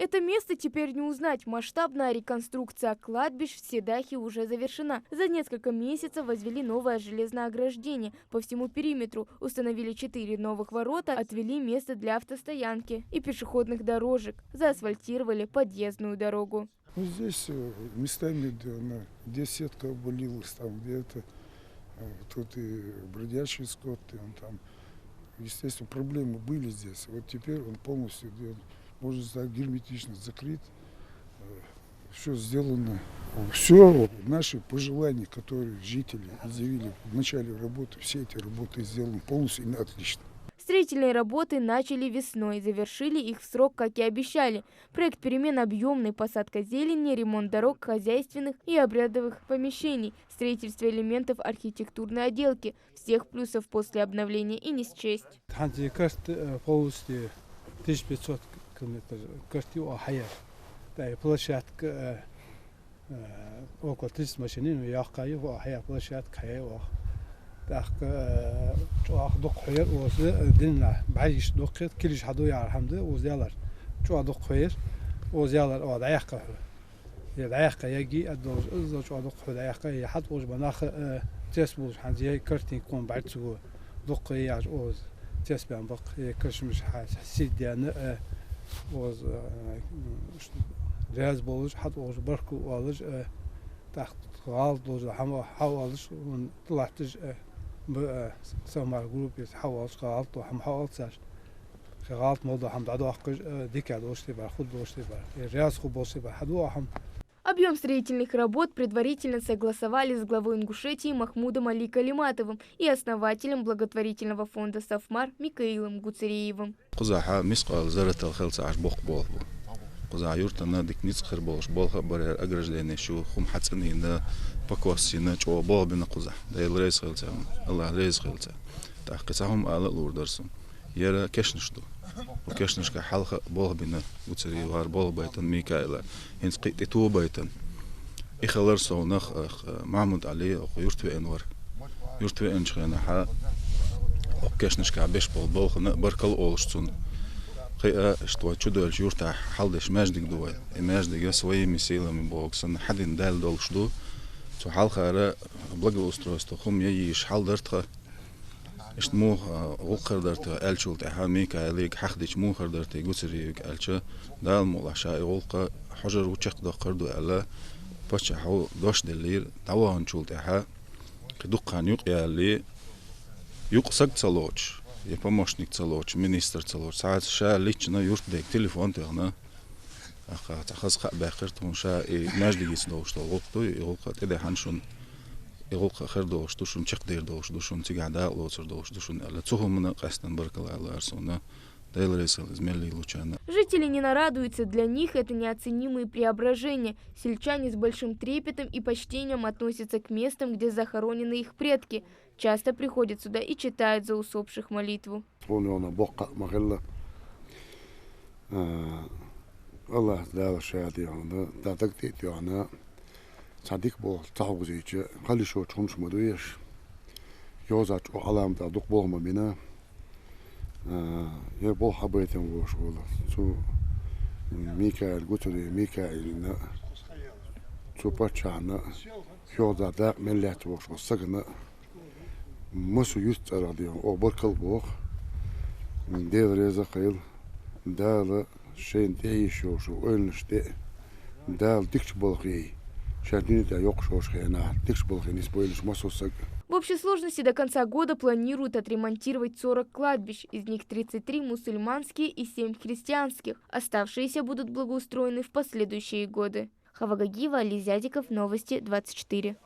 Это место теперь не узнать. Масштабная реконструкция кладбищ в Седахе уже завершена. За несколько месяцев возвели новое железное ограждение по всему периметру, установили 4 новых ворота, отвели место для автостоянки и пешеходных дорожек, заасфальтировали подъездную дорогу. Ну, здесь местами, где сетка обвалилась, там где-то тут и бродячий скот, и он там, естественно, проблемы были здесь. Вот теперь он полностью, можно сказать, герметично закрыт. Все сделано. Все наши пожелания, которые жители изъявили в начале работы, все эти работы сделаны полностью и отлично. Строительные работы начали весной, завершили их в срок, как и обещали. Проект перемен объемный: посадка зелени, ремонт дорог, хозяйственных и обрядовых помещений, строительство элементов архитектурной отделки. Всех плюсов после обновления и не счесть. 1500 километров картио ахая. Да, площадка около 30 машин, я каю ахая площадка хая. Так, دق خير وزدنا بعيش دقيت كلش حدو يعرفهم ده وزيالر شو دق خير وزيالر دعيقة دعيقة يجي الدوز إذا شو دق دعيقة يحط وج بناخ تسبوز حنزي كرتين يكون بعد سو دق يعج وز تسبان بق كرش مش حسيت ديانا وز جاز بولج حط وج بركو والج تحت غالط وج هم حوالج وطلعتج سمار جروب يتحول غلط وهم حولت ساش غلط موضوع هم بعدو أخرج ديك دوش تبع خود دوش تبع الرئاس خو بوش تبع حدو هم. Объем строительных работ предварительно согласовали с главой Ингушетии Махмудом Али Калиматовым и основателем благотворительного фонда «Сафмар» Микаилом Гуцериевым. قزع يورتنا ديك نيت خير بولش بولها برير أجرجلين شو خم حتسني نا بقوسينا شو بول بين قزع ده الرئيس خلته الله الرئيس خلته تحقيقهم على الأوردرسون يرى كشنشدو وكشنش كحلقة بول بين وتري وار بول بيتن ميكائيل هنس قيت تو بيتن إخلر صونخ محمود علي أو يورتوي أنور يورتوي أنشخنا ح وكشنش كعبش بول خنا بركل أولشتون что чудо журта халдеш междик дуай и междик своими силами боксан хадин дал долшду то халхара благоустройство хум яиш халдартха اشتمو غقردرت الشولت حميك عليك حخدش مو خردرت يقصريك الش دال مولا شاي غلق حجر وشق دقردو على باش حو دوش دلير دوان شولت ح قدقان يقيالي يقصق صلوش Я помощник целоч, министр целоч. Саат ша лично юрт дек телефон тегна. Аха тахас ха бахир тун ша и междигис дош то локту и лока теде ханшун. И лока хер дош тушун чек дер дош тушун тигада лоцер дош тушун. Ала цухумна кастан баркала ала арсона. Жители не нарадуются, для них это неоценимые преображения. Сельчане с большим трепетом и почтением относятся к местам, где захоронены их предки. Часто приходят сюда и читают за усопших молитву. Я был хабайтем вошел, цу Микаил Гуцери Микаил на цу пачана, хёда да миллет вошел сагна, مسو يست راديو أو بركل بوخ دير رزق خيل دال شين تعيشوا شو أنشتى دال تكش بالخي شادين تا يقشوش خينا تكش بالخي نسبويلش مسو سق. В общей сложности до конца года планируют отремонтировать 40 кладбищ, из них 33 мусульманские и 7 христианских. Оставшиеся будут благоустроены в последующие годы. Хава Гагиева, Али Зядиков, Новости 24.